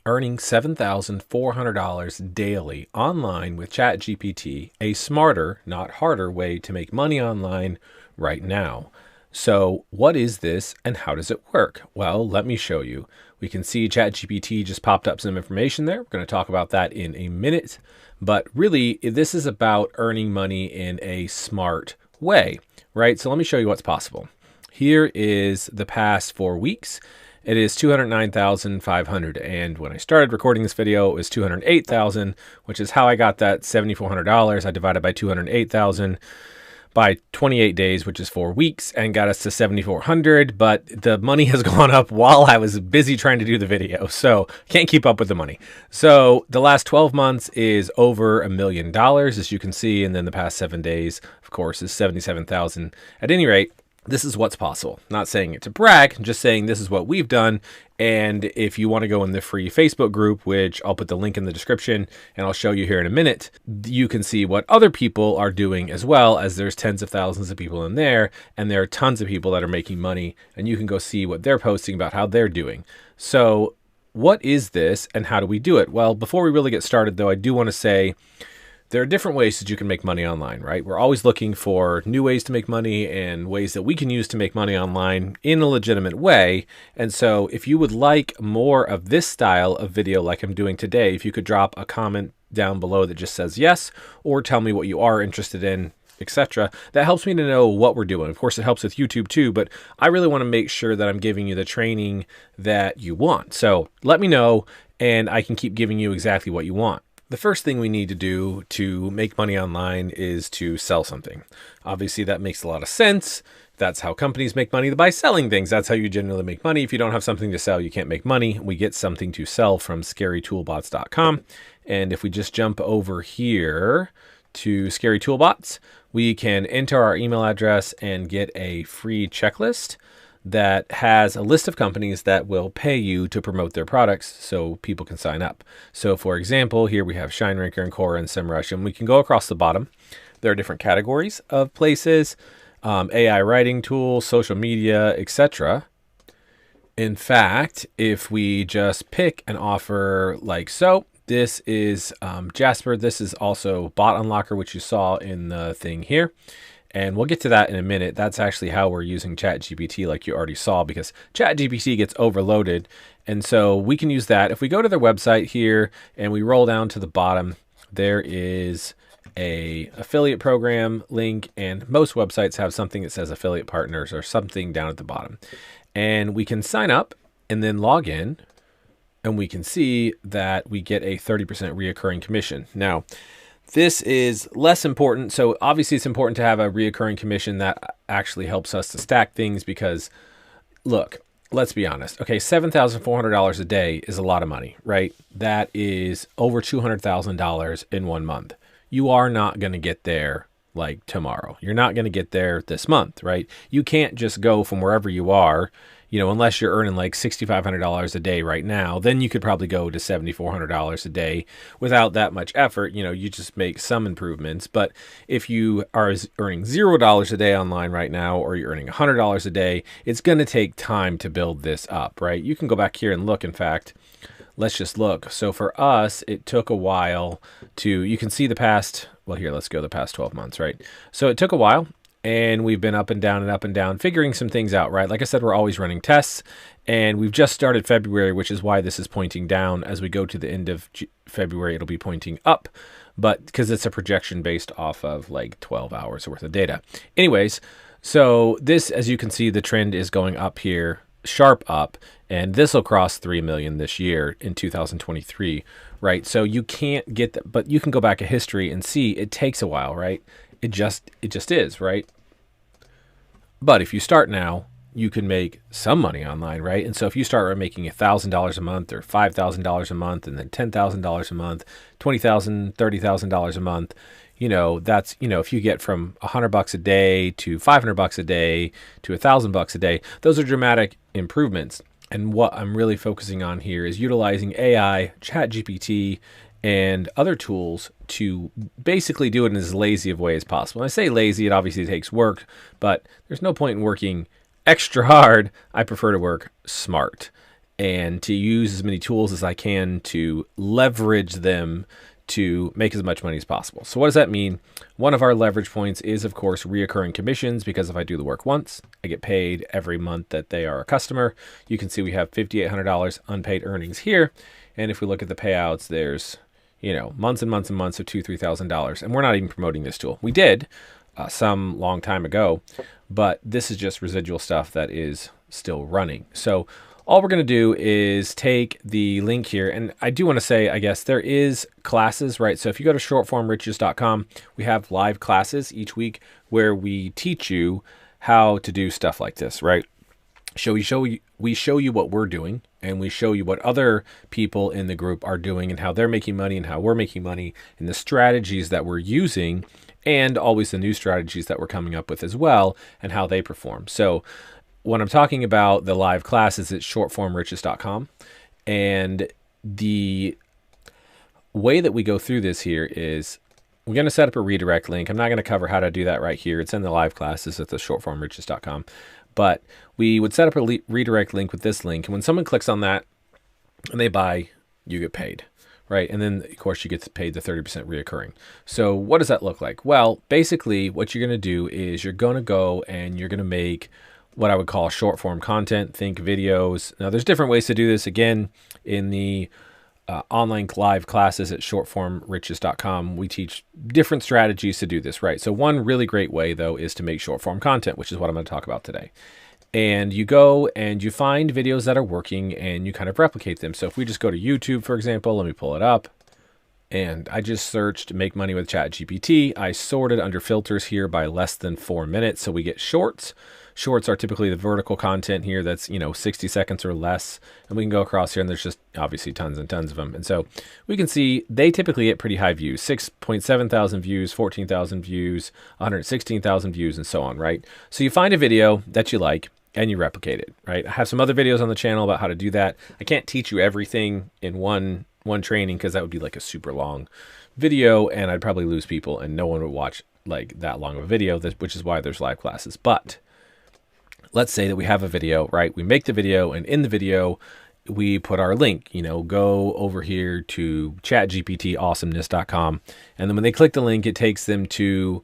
Earning $7,400 daily online with Chat GPT, a smarter, not harder way to make money online right now. So what is this and how does it work? Well, let me show you. We can see Chat GPT just popped up some information there. We're going to talk about that in a minute. But really, this is about earning money in a smart way, right? So let me show you what's possible. Here is the past 4 weeks. It is 209,500. And when I started recording this video, it was 208,000, which is how I got that $7,400. I divided by 208,000 by 28 days, which is 4 weeks, and got us to 7,400. But the money has gone up while I was busy trying to do the video, so can't keep up with the money. So the last 12 months is over $1 million, as you can see, and then the past 7 days, of course, is 77,000. At any rate, this is what's possible. Not saying it to brag, just saying this is what we've done. And if you want to go in the free Facebook group, which I'll put the link in the description and I'll show you here in a minute, you can see what other people are doing as well, as there's tens of thousands of people in there. And there are tons of people that are making money, and you can go see what they're posting about how they're doing. So what is this and how do we do it? Well, before we really get started though, I do want to say, there are different ways that you can make money online, right? We're always looking for new ways to make money and ways that we can use to make money online in a legitimate way. And so if you would like more of this style of video like I'm doing today, if you could drop a comment down below that just says yes, or tell me what you are interested in, etc. That helps me to know what we're doing. Of course, it helps with YouTube too, but I really want to make sure that I'm giving you the training that you want. So let me know and I can keep giving you exactly what you want. The first thing we need to do to make money online is to sell something. Obviously, that makes a lot of sense. That's how companies make money, by selling things. That's how you generally make money. If you don't have something to sell, you can't make money. We get something to sell from scarytoolbots.com. And if we just jump over here to Scary Toolbots, we can enter our email address and get a free checklist that has a list of companies that will pay you to promote their products so people can sign up. So for example, here we have ShineRaker and Quora and SEMrush, and we can go across the bottom. There are different categories of places, AI writing tools, social media, etc. In fact, if we just pick an offer like so, this is Jasper. This is also Bot Unlocker, which you saw in the thing here. And we'll get to that in a minute. That's actually how we're using Chat GPT, like you already saw, because Chat GPT gets overloaded. And so we can use that. If we go to their website here and we roll down to the bottom, there is a affiliate program link, and most websites have something that says affiliate partners or something down at the bottom. And we can sign up and then log in, and we can see that we get a 30% reoccurring commission. Now, this is less important. So obviously it's important to have a reoccurring commission that actually helps us to stack things because, look, let's be honest. Okay, $7,400 a day is a lot of money, right? That is over $200,000 in 1 month. You are not going to get there like tomorrow. You're not going to get there this month, right? You can't just go from wherever you are, you know, unless you're earning like $6,500 a day right now, then you could probably go to $7,400 a day without that much effort. You know, you just make some improvements. But if you are earning $0 a day online right now, or you're earning $100 a day, it's going to take time to build this up, right? You can go back here and look. In fact, let's just look. So for us, it took a while to, you can see the past, well, here, let's go the past 12 months, right? So it took a while. And we've been up and down, figuring some things out, right? Like I said, we're always running tests, and we've just started February, which is why this is pointing down. As we go to the end of February, it'll be pointing up, but because it's a projection based off of like 12 hours worth of data. Anyways, so this, as you can see, the trend is going up here, sharp up, and this will cross 3 million this year in 2023, right? So you can't get that, but you can go back a history and see it takes a while, right? It just is, right? But if you start now, you can make some money online, right? And so if you start making $1,000 a month or $5,000 a month and then $10,000 a month, $20,000, $30,000 a month, you know, that's, you know, if you get from $100 a day to $500 a day to $1,000 a day, those are dramatic improvements. And what I'm really focusing on here is utilizing AI, Chat GPT, and other tools to basically do it in as lazy of a way as possible. When I say lazy, it obviously takes work, but there's no point in working extra hard. I prefer to work smart. and to use as many tools as I can to leverage them to make as much money as possible. So what does that mean? One of our leverage points is, of course, reoccurring commissions, because if I do the work once, I get paid every month that they are a customer. You can see we have $5,800 unpaid earnings here. And if we look at the payouts, there's, months and months and months of $2,000, $3,000. And we're not even promoting this tool. We did some long time ago, but this is just residual stuff that is still running. So all we're going to do is take the link here. And I do want to say, I guess, there is classes, right? So if you go to shortformriches.com, we have live classes each week where we teach you how to do stuff like this, right? We show you what we're doing, and we show you what other people in the group are doing and how they're making money and how we're making money, and the strategies that we're using, and always the new strategies that we're coming up with as well, and how they perform. So when I'm talking about the live classes, it's shortformriches.com. And the way that we go through this here is we're going to set up a redirect link. I'm not going to cover how to do that right here. It's in the live classes at the shortformriches.com. But we would set up a redirect link with this link. And when someone clicks on that and they buy, you get paid, right? And then, of course, you get paid the 30% reoccurring. So what does that look like? Well, basically, what you're going to do is you're going to go and you're going to make what I would call short form content, think videos. Now, there's different ways to do this. Again, in the online live classes at shortformriches.com, we teach different strategies to do this, right? So one really great way, though, is to make short form content, which is what I'm going to talk about today. And you go and you find videos that are working and you kind of replicate them. So if we just go to YouTube, for example, let me pull it up. And I just searched make money with Chat GPT. I sorted under filters here by less than 4 minutes. So we get shorts. Shorts are typically the vertical content here that's, 60 seconds or less. And we can go across here and there's just obviously tons and tons of them. And so we can see they typically get pretty high views, 6.7 thousand views, 14,000 views, 116,000 views, and so on, right? So you find a video that you like and you replicate it, right? I have some other videos on the channel about how to do that. I can't teach you everything in one training because that would be like a super long video and I'd probably lose people and no one would watch like that long of a video, which is why there's live classes. But let's say that we have a video, right? We make the video and in the video, we put our link, go over here to chatgptawesomeness.com. And then when they click the link, it takes them to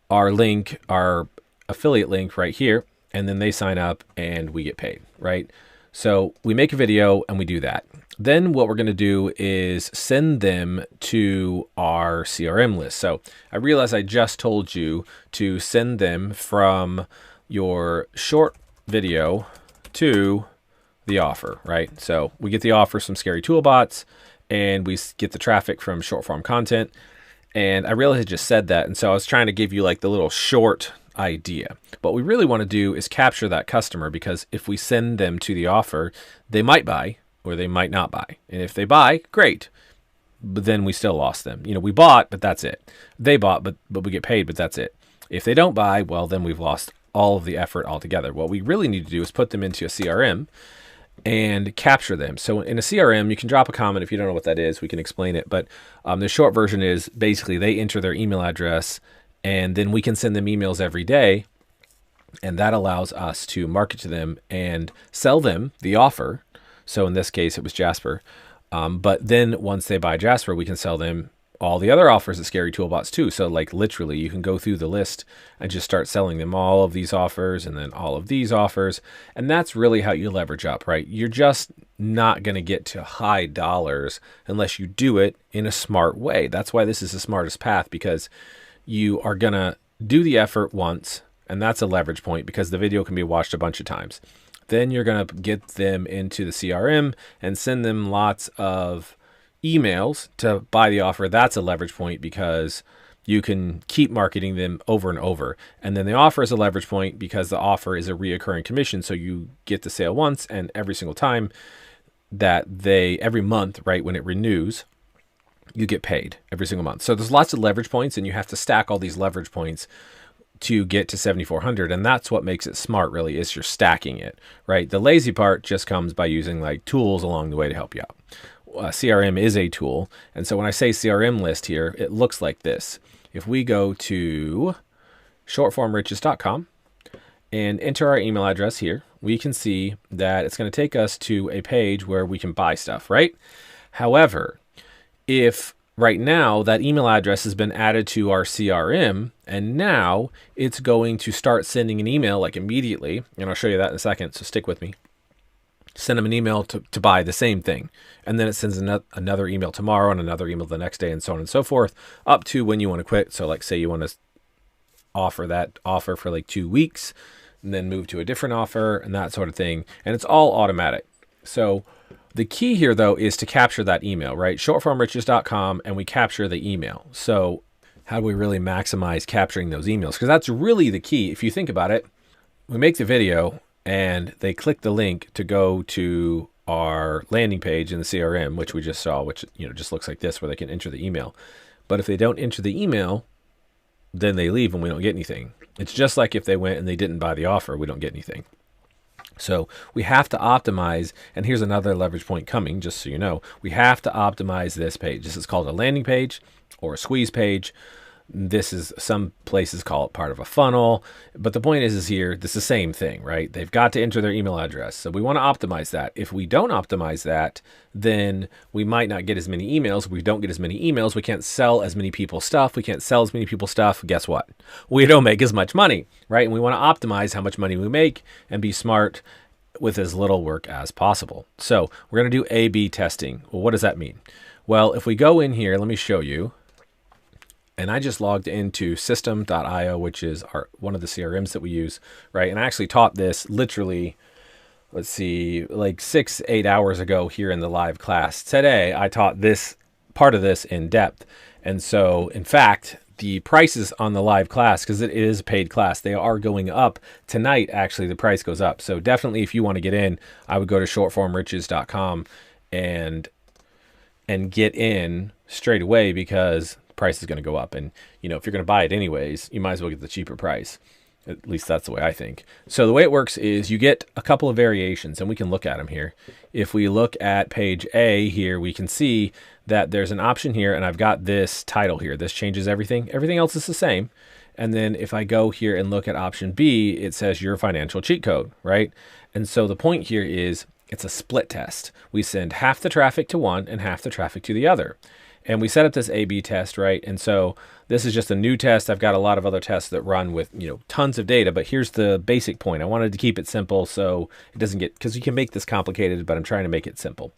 our link, our affiliate link right here. And then they sign up and we get paid, right? So we make a video and we do that. Then what we're going to do is send them to our CRM list. So I realize I just told you to send them from your short video to the offer, right? So we get the offer from Scary Toolbots and we get the traffic from short form content. And I realized I just said that. And so I was trying to give you like the little short idea. What we really want to do is capture that customer, because if we send them to the offer, they might buy or they might not buy. And if they buy, great. But then we still lost them. We bought, but that's it. They bought, but we get paid, but that's it. If they don't buy, well, then we've lost all of the effort altogether. What we really need to do is put them into a CRM and capture them. So in a CRM, you can drop a comment. If you don't know what that is, we can explain it. But the short version is basically they enter their email address and then we can send them emails every day. And that allows us to market to them and sell them the offer. So in this case, it was Jasper. But then once they buy Jasper, we can sell them all the other offers at Scary Toolbots too. So like literally you can go through the list and just start selling them all of these offers and then all of these offers. And that's really how you leverage up, right? You're just not going to get to high dollars unless you do it in a smart way. That's why this is the smartest path, because you are going to do the effort once, and that's a leverage point because the video can be watched a bunch of times. Then you're going to get them into the CRM and send them lots of emails to buy the offer. That's a leverage point because you can keep marketing them over and over. And then the offer is a leverage point because the offer is a reoccurring commission. So you get the sale once, and every single time that every month, right, when it renews, you get paid every single month. So there's lots of leverage points, and you have to stack all these leverage points to get to 7,400. And that's what makes it smart, really, is you're stacking it, right? The lazy part just comes by using like tools along the way to help you out. CRM is a tool. And so when I say CRM list here, it looks like this. If we go to shortformriches.com and enter our email address here, we can see that it's going to take us to a page where we can buy stuff, right? However, if right now that email address has been added to our CRM, and now it's going to start sending an email like immediately, and I'll show you that in a second, so stick with me. Send them an email to buy the same thing. And then it sends another email tomorrow and another email the next day and so on and so forth, up to when you want to quit. So like say you want to offer that offer for like 2 weeks and then move to a different offer and that sort of thing. And it's all automatic. So the key here though is to capture that email, right? Shortformriches.com, and we capture the email. So how do we really maximize capturing those emails? Because that's really the key. If you think about it, we make the video and they click the link to go to our landing page in the CRM, which we just saw, which just looks like this, where they can enter the email. But if they don't enter the email, then they leave and we don't get anything. It's just like if they went and they didn't buy the offer, we don't get anything. So we have to optimize, and here's another leverage point coming, just so you know. We have to optimize this page. This is called a landing page or a squeeze page. This is, some places call it part of a funnel, but the point is here, this is the same thing, right? They've got to enter their email address. So we want to optimize that. If we don't optimize that, then we might not get as many emails. If we don't get as many emails, we can't sell as many people stuff. We can't sell as many people stuff. Guess what? We don't make as much money, right? And we want to optimize how much money we make and be smart with as little work as possible. So we're going to do A/B testing. Well, what does that mean? Well, if we go in here, let me show you. And I just logged into system.io, which is one of the CRMs that we use, right? And I actually taught this literally, let's see, like 6-8 hours ago here in the live class. Today, I taught this part of this in depth. And so, in fact, the prices on the live class, because it is a paid class, they are going up. Tonight, actually, the price goes up. So definitely, if you want to get in, I would go to shortformriches.com and get in straight away, because price is going to go up. And if you're going to buy it anyways, you might as well get the cheaper price. At least that's the way I think. So the way it works is you get a couple of variations, and we can look at them here. If we look at page A here, we can see that there's an option here, and I've got this title here. This changes everything. Everything else is the same. And then if I go here and look at option B, it says your financial cheat code, right? And so the point here is it's a split test. We send half the traffic to one and half the traffic to the other. And we set up this A/B test, right? And so this is just a new test. I've got a lot of other tests that run with, tons of data, but here's the basic point. I wanted to keep it simple so it doesn't get, because you can make this complicated, but I'm trying to make it simple.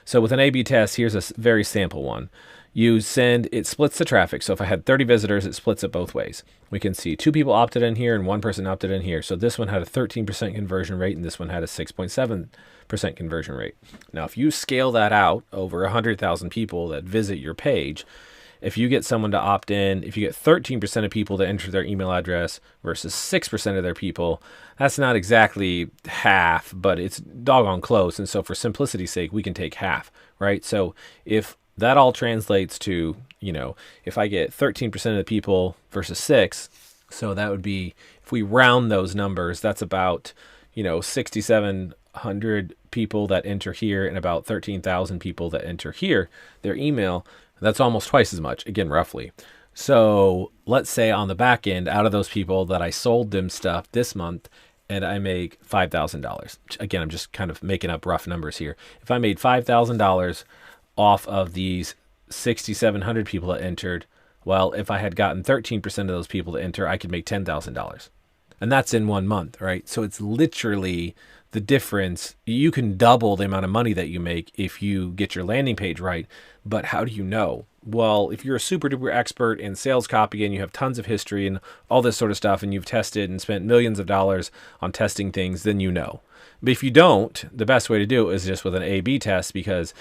So with an A/B test, here's a very sample one. You send, it splits the traffic. So if I had 30 visitors, it splits it both ways. We can see 2 people opted in here and 1 person opted in here. So this one had a 13% conversion rate and this one had a 6.7% conversion rate. Now, if you scale that out over 100,000 people that visit your page, if you get someone to opt in, if you get 13% of people to enter their email address versus 6% of their people, that's not exactly half, but it's doggone close. And so for simplicity's sake, we can take half, right? So if that all translates to, if I get 13% of the people versus 6, so that would be, if we round those numbers, that's about, 6,700 people that enter here and about 13,000 people that enter here, their email. That's almost twice as much, again, roughly. So let's say on the back end, out of those people that I sold them stuff this month, and I make $5,000. Again, I'm just kind of making up rough numbers here. If I made $5,000 off of these 6,700 people that entered, well, if I had gotten 13% of those people to enter, I could make $10,000. And that's in 1 month, right? So it's literally the difference. You can double the amount of money that you make if you get your landing page right. But how do you know? Well, if you're a super duper expert in sales copy and you have tons of history and all this sort of stuff, and you've tested and spent millions of dollars on testing things, then you know. But if you don't, the best way to do it is just with an A/B test, because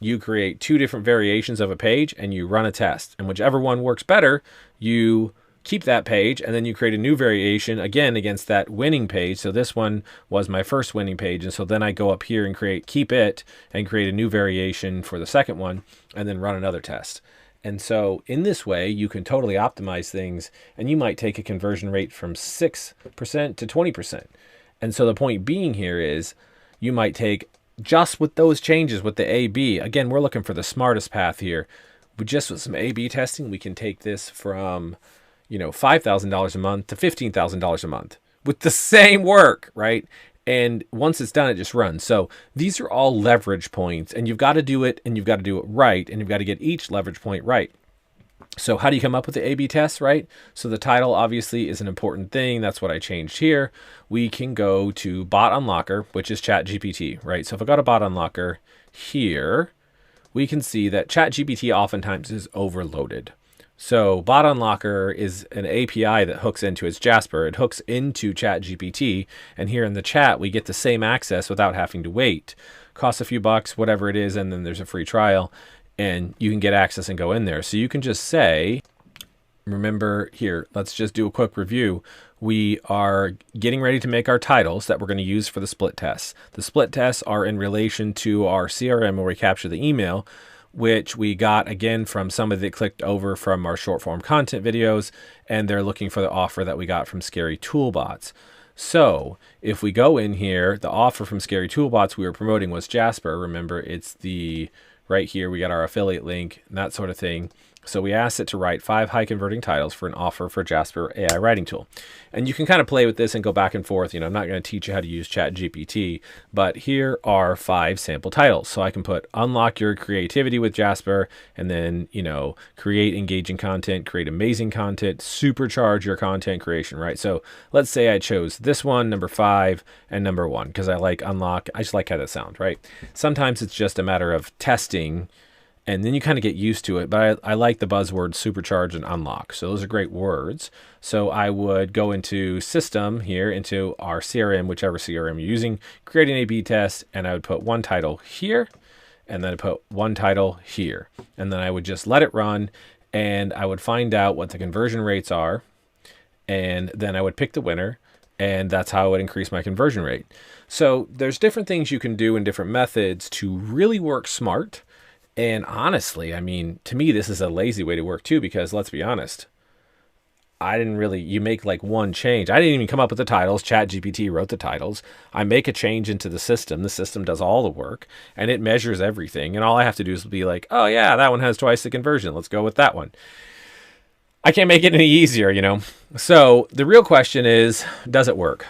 you create 2 different variations of a page and you run a test. And whichever one works better, you keep that page, and then you create a new variation again against that winning page. So this one was my first winning page, and so then I go up here and keep it and create a new variation for the second one, and then run another test. And so in this way, you can totally optimize things, and you might take a conversion rate from 6% to 20%. And so the point being here is you might take, just with those changes with the A/B, again, we're looking for the smartest path here, but just with some A/B testing, we can take this from $5,000 a month to $15,000 a month with the same work, right? And once it's done, it just runs. So these are all leverage points, and you've got to do it, and you've got to do it right, and you've got to get each leverage point right. So how do you come up with the A/B test, right? So the title obviously is an important thing. That's what I changed here. We can go to Bot Unlocker, which is Chat GPT, right? So if I go to Bot Unlocker here, we can see that Chat GPT oftentimes is overloaded. So Bot Unlocker is an API that hooks into its Jasper. It hooks into Chat GPT, and here in the chat, we get the same access without having to wait. Costs a few bucks, whatever it is, and then there's a free trial, and you can get access and go in there. So you can just say, remember here, let's just do a quick review. We are getting ready to make our titles that we're going to use for the split tests. The split tests are in relation to our CRM where we capture the email, which we got again from somebody that clicked over from our short form content videos, and they're looking for the offer that we got from Scary Toolbots. So if we go in here, the offer from Scary Toolbots we were promoting was Jasper. Remember, it's the right here, we got our affiliate link and that sort of thing. So we asked it to write 5 high converting titles for an offer for Jasper AI writing tool. And you can kind of play with this and go back and forth. You know, I'm not going to teach you how to use Chat GPT, but here are 5 sample titles. So I can put unlock your creativity with Jasper, and then, you know, create engaging content, create amazing content, supercharge your content creation, right? So let's say I chose this one, number 5, and number 1, because I like unlock. I just like how that sounds, right? Sometimes it's just a matter of testing, and then you kind of get used to it. But I like the buzzwords supercharge and unlock. So those are great words. So I would go into system here, into our CRM, whichever CRM you're using, create an A/B test, and I would put one title here, and then I put one title here. And then I would just let it run, and I would find out what the conversion rates are, and then I would pick the winner, and that's how I would increase my conversion rate. So there's different things you can do and different methods to really work smart. And honestly, I mean, to me, this is a lazy way to work too, because let's be honest, you make like one change. I didn't even come up with the titles. Chat GPT wrote the titles. I make a change into the system. The system does all the work, and it measures everything. And all I have to do is be like, oh yeah, that one has twice the conversion. Let's go with that one. I can't make it any easier, you know? So the real question is, does it work?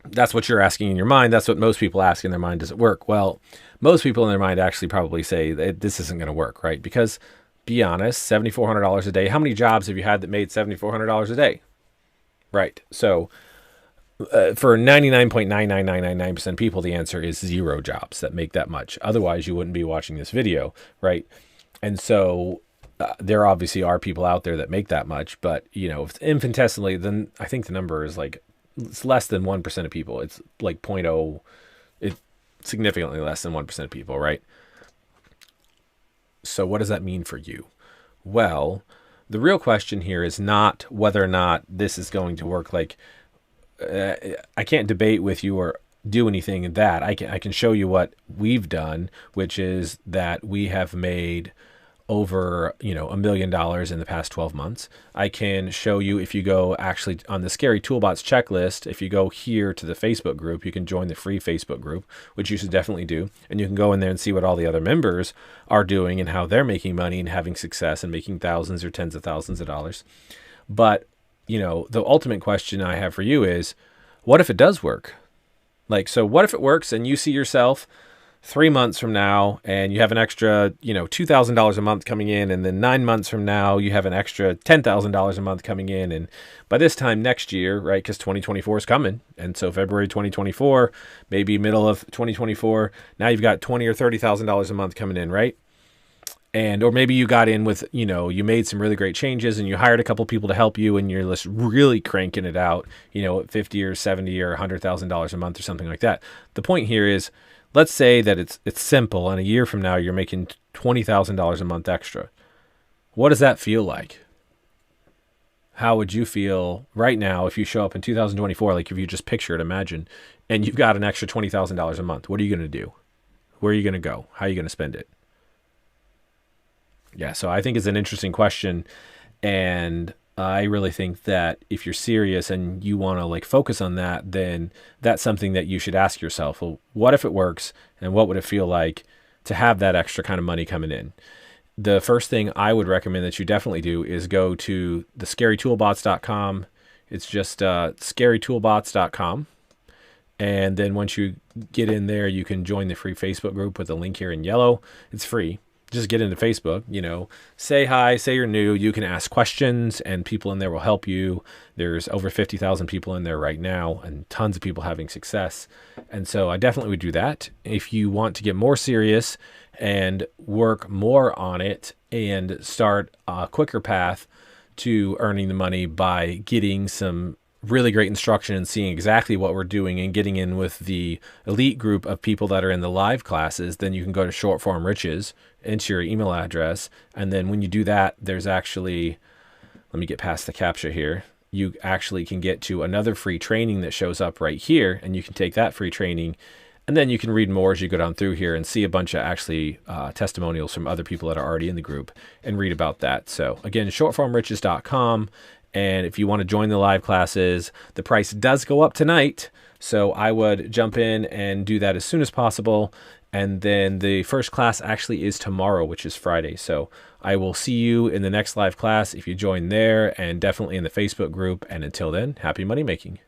That's what you're asking in your mind. That's what most people ask in their mind. Does it work? Well, most people in their mind actually probably say that this isn't going to work, right? Because, be honest, $7,400 a day. How many jobs have you had that made $7,400 a day? Right. So for 99.99999% of people, the answer is 0 jobs that make that much. Otherwise, you wouldn't be watching this video, right? And so there obviously are people out there that make that much, but, you know, if it's infinitesimally, then I think the number is like, it's less than 1% of people. It's like 0.0, it's significantly less than 1% of people, right? So what does that mean for you? Well, the real question here is not whether or not this is going to work. Like, I can't debate with you or do anything in that. I can show you what we've done, which is that we have made over, you know, $1 million in the past 12 months. I can show you, if you go actually on the Scary Toolbots checklist, if you go here to the Facebook group, you can join the free Facebook group, which you should definitely do. And you can go in there and see what all the other members are doing and how they're making money and having success and making thousands or tens of thousands of dollars. But, you know, the ultimate question I have for you is, what if it does work? Like, so what if it works and you see yourself 3 months from now and you have an extra, you know, $2,000 a month coming in, and then 9 months from now you have an extra $10,000 a month coming in, and by this time next year, right, because 2024 is coming, and so February 2024, maybe middle of 2024, now you've got $20,000 or $30,000 a month coming in, right? And or maybe you got in with, you know, you made some really great changes and you hired a couple people to help you, and you're just really cranking it out, you know, at $50,000 or $70,000 or $100,000 a month or something like that. The point here is, let's say that it's simple, and a year from now you're making $20,000 a month extra. What does that feel like? How would you feel right now if you show up in 2024, like if you just picture it, imagine, and you've got an extra $20,000 a month? What are you going to do? Where are you going to go? How are you going to spend it? Yeah, so I think it's an interesting question, and I really think that if you're serious and you want to like focus on that, then that's something that you should ask yourself. Well, what if it works, and what would it feel like to have that extra kind of money coming in? The first thing I would recommend that you definitely do is go to the scarytoolbots.com. It's just scarytoolbots.com. And then once you get in there, you can join the free Facebook group with the link here in yellow. It's free. Just get into Facebook, say hi, say you're new. You can ask questions and people in there will help you. There's over 50,000 people in there right now and tons of people having success. And so I definitely would do that. If you want to get more serious and work more on it and start a quicker path to earning the money by getting some really great instruction and seeing exactly what we're doing and getting in with the elite group of people that are in the live classes, then you can go to Short Form Riches, enter your email address. And then when you do that, there's actually, let me get past the CAPTCHA here. You actually can get to another free training that shows up right here, and you can take that free training. And then you can read more as you go down through here and see a bunch of actually testimonials from other people that are already in the group and read about that. So again, shortformriches.com. And if you want to join the live classes, the price does go up tonight. So I would jump in and do that as soon as possible. And then the first class actually is tomorrow, which is Friday. So I will see you in the next live class if you join there, and definitely in the Facebook group. And until then, happy money making.